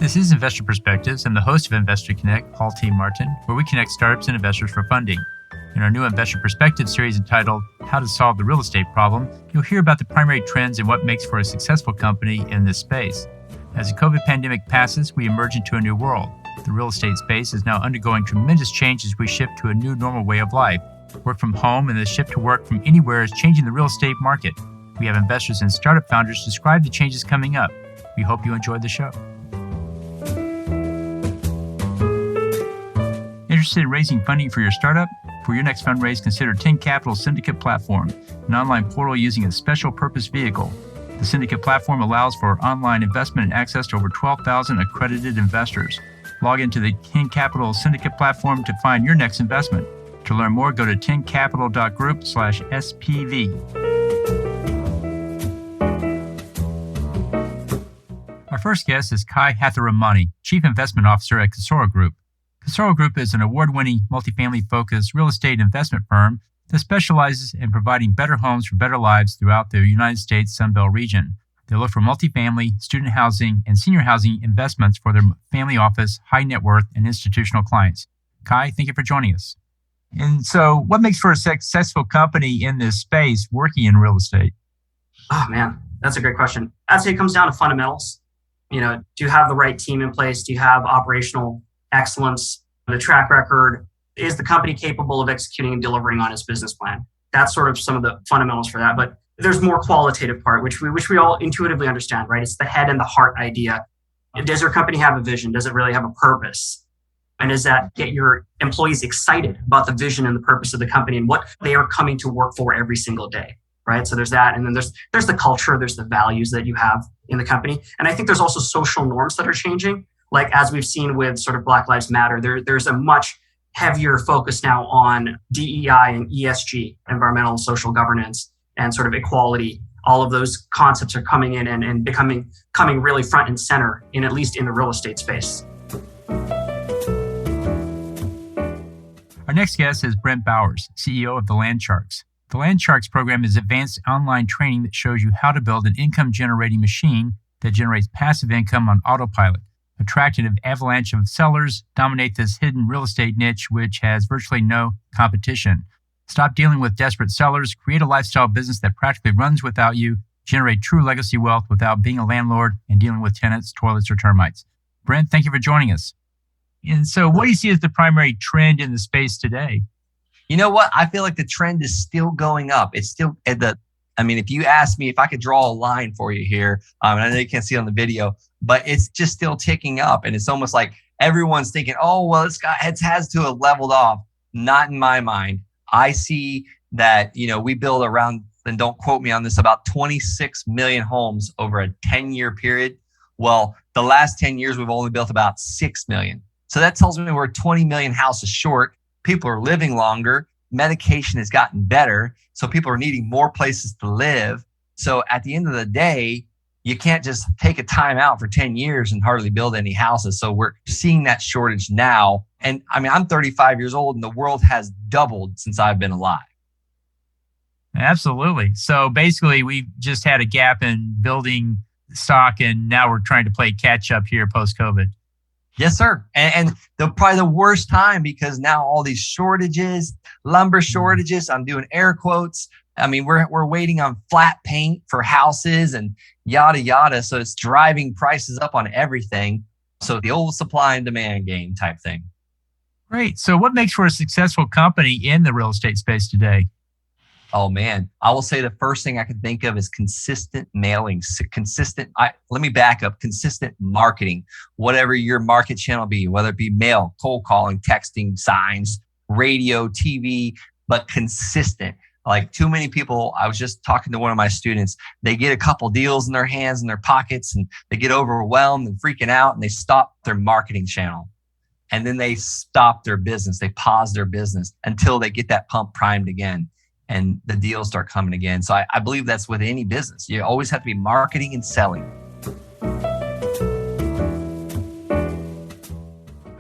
This is Investor Perspectives. I'm the host of Investor Connect, Paul T. Martin, where we connect startups and investors for funding. In our new Investor Perspectives series entitled How to Solve the Real Estate Problem, you'll hear about the primary trends and what makes for a successful company in this space. As the COVID pandemic passes, we emerge into a new world. The real estate space is now undergoing tremendous change as we shift to a new normal way of life. Work from home and the shift to work from anywhere is changing the real estate market. We have investors and startup founders describe the changes coming up. We hope you enjoyed the show. Interested in raising funding for your startup? For your next fundraise, consider 10 Capital Syndicate Platform, an online portal using a special purpose vehicle. The Syndicate Platform allows for online investment and access to over 12,000 accredited investors. Log into the 10 Capital Syndicate Platform to find your next investment. To learn more, go to 10capital.group/SPV. Our first guest is Kai Hatharamani, Chief Investment Officer at Casora Group. Casora Group is an award-winning multifamily-focused real estate investment firm that specializes in providing better homes for better lives throughout the United States Sunbelt region. They look for multifamily, student housing, and senior housing investments for their family office, high net worth, and institutional clients. Kai, thank you for joining us. And so what makes for a successful company in this space working in real estate? Oh, man, that's a great question. I'd say it comes down to fundamentals. Do you have the right team in place? Do you have operational excellence? The track record? Is the company capable of executing and delivering on its business plan? That's sort of some of the fundamentals for that. But there's more qualitative part, which we all intuitively understand, right? It's the head and the heart idea. Does your company have a vision? Does it really have a purpose? And does that get your employees excited about the vision and the purpose of the company and what they are coming to work for every single day, right? So there's that. And then there's the culture, there's the values that you have in the company. And I think there's also social norms that are changing. Like as we've seen with sort of Black Lives Matter, there's a much heavier focus now on DEI and ESG, environmental and social governance, and sort of equality. All of those concepts are coming in and coming really front and center in at least in the real estate space. Our next guest is Brent Bowers, CEO of the Land Sharks. The Land Sharks program is advanced online training that shows you how to build an income-generating machine that generates passive income on autopilot. Attracting an avalanche of sellers dominate this hidden real estate niche, which has virtually no competition. Stop dealing with desperate sellers, create a lifestyle business that practically runs without you, generate true legacy wealth without being a landlord and dealing with tenants, toilets, or termites. Brent, thank you for joining us. And so what do you see as the primary trend in the space today? You know what? I feel like the trend is still going up. It's still if you ask me if I could draw a line for you here, and I know you can't see it on the video, but it's just still ticking up. And it's almost like everyone's thinking, oh, well, it has to have leveled off. Not in my mind. I see that, we build around, and don't quote me on this, about 26 million homes over a 10-year period. Well, the last 10 years, we've only built about 6 million. So that tells me we're 20 million houses short. People are living longer. Medication has gotten better. So people are needing more places to live. So at the end of the day, you can't just take a time out for 10 years and hardly build any houses. So we're seeing that shortage now. And I'm 35 years old and the world has doubled since I've been alive. Probably. So basically, we just had a gap in building stock and now we're trying to play catch up here post-COVID. Yes, sir. And probably the worst time because now all these shortages, lumber shortages, I'm doing air quotes. We're waiting on flat paint for houses and yada, yada. So it's driving prices up on everything. So the old supply and demand game type thing. Great. So what makes for a successful company in the real estate space today? Oh, man. I will say the first thing I can think of is consistent mailing, let me back up, consistent marketing, whatever your market channel be, whether it be mail, cold calling, texting, signs, radio, TV, but consistent. Like too many people, I was just talking to one of my students, they get a couple deals in their hands, in their pockets, and they get overwhelmed and freaking out and they stop their marketing channel. And then they stop their business. They pause their business until they get that pump primed again. And the deals start coming again. So I believe that's with any business. You always have to be marketing and selling.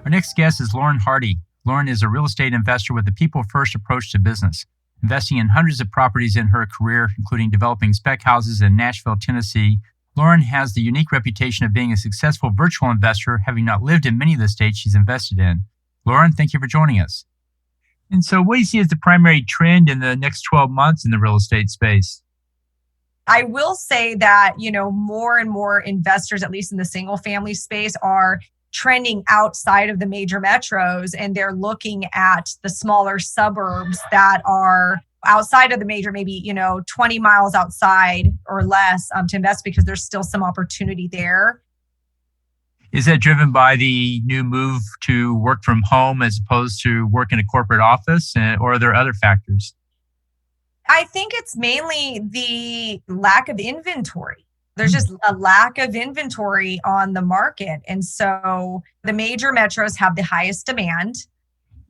Our next guest is Lauren Hardy. Lauren is a real estate investor with a people-first approach to business, investing in hundreds of properties in her career, including developing spec houses in Nashville, Tennessee. Lauren has the unique reputation of being a successful virtual investor, having not lived in many of the states she's invested in. Lauren, thank you for joining us. And so what do you see as the primary trend in the next 12 months in the real estate space? I will say that, more and more investors, at least in the single family space, are trending outside of the major metros, and they're looking at the smaller suburbs that are outside of the major, maybe, 20 miles outside or less to invest, because there's still some opportunity there. Is that driven by the new move to work from home as opposed to work in a corporate office, or are there other factors? I think it's mainly the lack of inventory. There's just a lack of inventory on the market. And so the major metros have the highest demand.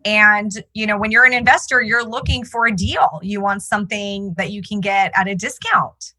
And, when you're an investor, you're looking for a deal. You want something that you can get at a discount.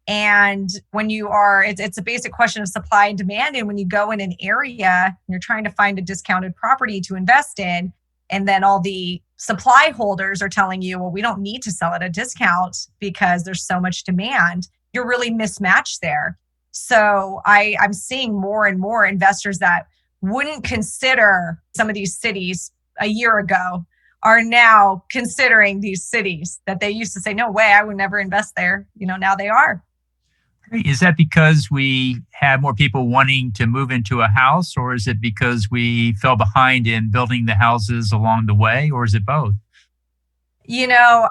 And when you are, it's a basic question of supply and demand. And when you go in an area and you're trying to find a discounted property to invest in, and then all the supply holders are telling you, well, we don't need to sell at a discount because there's so much demand, you're really mismatched there. So I'm seeing more and more investors that wouldn't consider some of these cities a year ago are now considering these cities that they used to say, no way, I would never invest there. Now they are. Is that because we have more people wanting to move into a house, or is it because we fell behind in building the houses along the way, or is it both? I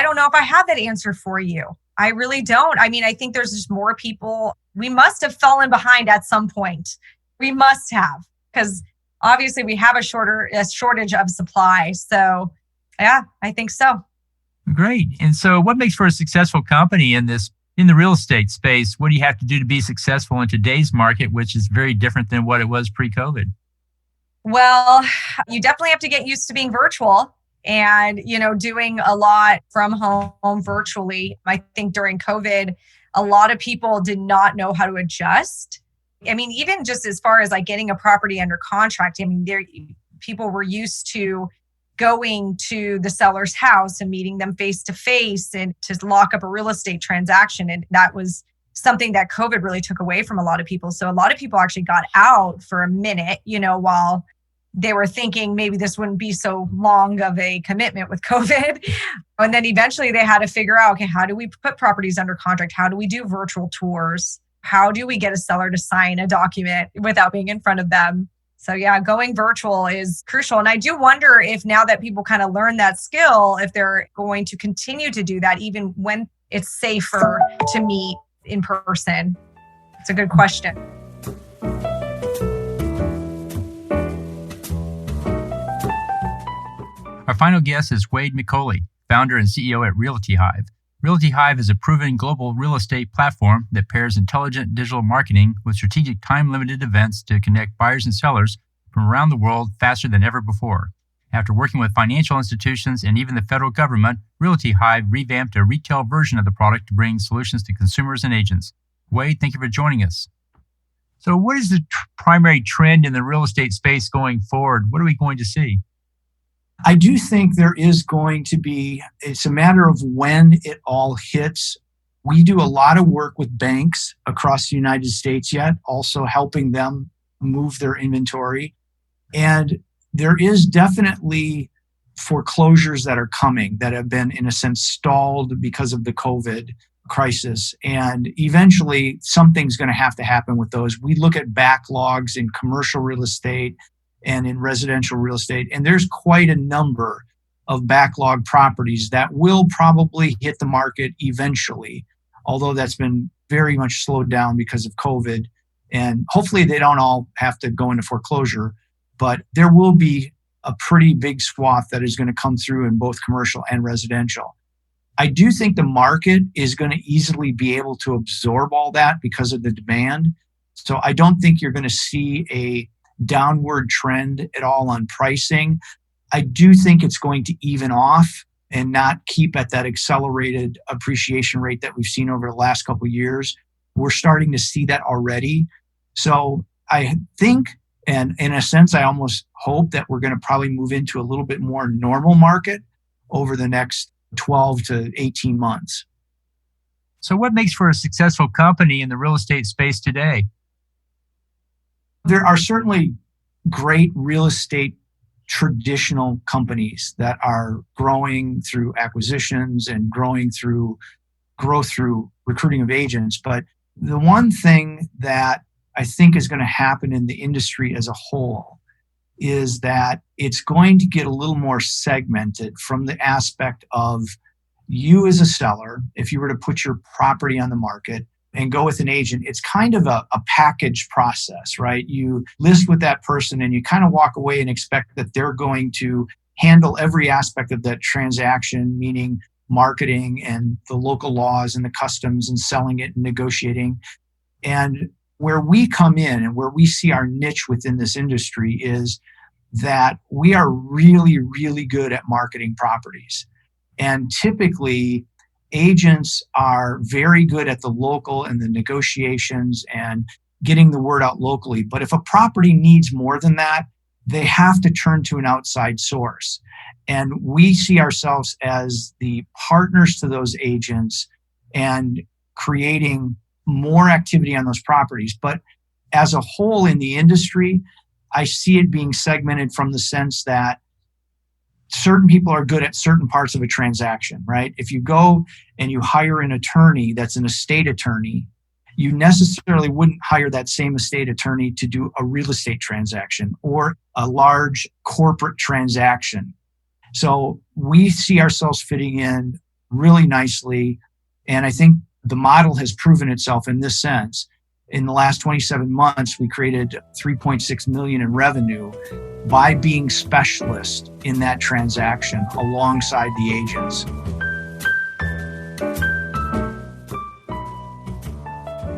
don't know if I have that answer for you. I really don't. I think there's just more people. We must have fallen behind at some point. We must have, because obviously we have a shortage of supply. So yeah, I think so. Great. And so what makes for a successful company in the real estate space? What do you have to do to be successful in today's market, which is very different than what it was pre-COVID? Well, you definitely have to get used to being virtual and, doing a lot from home virtually. I think during COVID, a lot of people did not know how to adjust. Even just as far as like getting a property under contract, people were used to going to the seller's house and meeting them face to face and to lock up a real estate transaction. And that was something that COVID really took away from a lot of people. So a lot of people actually got out for a minute, while they were thinking maybe this wouldn't be so long of a commitment with COVID. And then eventually they had to figure out, okay, how do we put properties under contract? How do we do virtual tours? How do we get a seller to sign a document without being in front of them? So yeah, going virtual is crucial. And I do wonder if now that people kind of learn that skill, if they're going to continue to do that even when it's safer to meet in person. It's a good question. Our final guest is Wade McCauley, founder and CEO at Realty Hive. Realty Hive is a proven global real estate platform that pairs intelligent digital marketing with strategic time-limited events to connect buyers and sellers from around the world faster than ever before. After working with financial institutions and even the federal government, Realty Hive revamped a retail version of the product to bring solutions to consumers and agents. Wade, thank you for joining us. So what is the primary trend in the real estate space going forward? What are we going to see? I do think there is going to be, it's a matter of when it all hits. We do a lot of work with banks across the United States yet, also helping them move their inventory. And there is definitely foreclosures that are coming that have been, in a sense, stalled because of the COVID crisis. And eventually something's going to have to happen with those. We look at backlogs in commercial real estate and in residential real estate. And there's quite a number of backlog properties that will probably hit the market eventually, although that's been very much slowed down because of COVID. And hopefully they don't all have to go into foreclosure, but there will be a pretty big swath that is going to come through in both commercial and residential. I do think the market is going to easily be able to absorb all that because of the demand. So I don't think you're going to see a downward trend at all on pricing. I do think it's going to even off and not keep at that accelerated appreciation rate that we've seen over the last couple of years. We're starting to see that already. So I think, and in a sense, I almost hope that we're going to probably move into a little bit more normal market over the next 12 to 18 months. So what makes for a successful company in the real estate space today? There are certainly great real estate traditional companies that are growing through acquisitions and growing through growth through recruiting of agents. But the one thing that I think is going to happen in the industry as a whole is that it's going to get a little more segmented from the aspect of you as a seller. If you were to put your property on the market and go with an agent, it's kind of a package process, right? You list with that person and you kind of walk away and expect that they're going to handle every aspect of that transaction, meaning marketing and the local laws and the customs and selling it and negotiating. And where we come in and where we see our niche within this industry is that we are really, really good at marketing properties. And typically, agents are very good at the local and the negotiations and getting the word out locally. But if a property needs more than that, they have to turn to an outside source. And we see ourselves as the partners to those agents and creating more activity on those properties. But as a whole in the industry, I see it being segmented from the sense that certain people are good at certain parts of a transaction, right? If you go and you hire an attorney that's an estate attorney, you necessarily wouldn't hire that same estate attorney to do a real estate transaction or a large corporate transaction. So we see ourselves fitting in really nicely. And I think the model has proven itself in this sense. In the last 27 months, we created $3.6 million in revenue by being specialists in that transaction alongside the agents.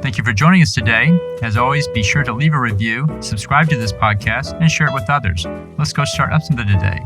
Thank you for joining us today. As always, be sure to leave a review, subscribe to this podcast, and share it with others. Let's go start up something today.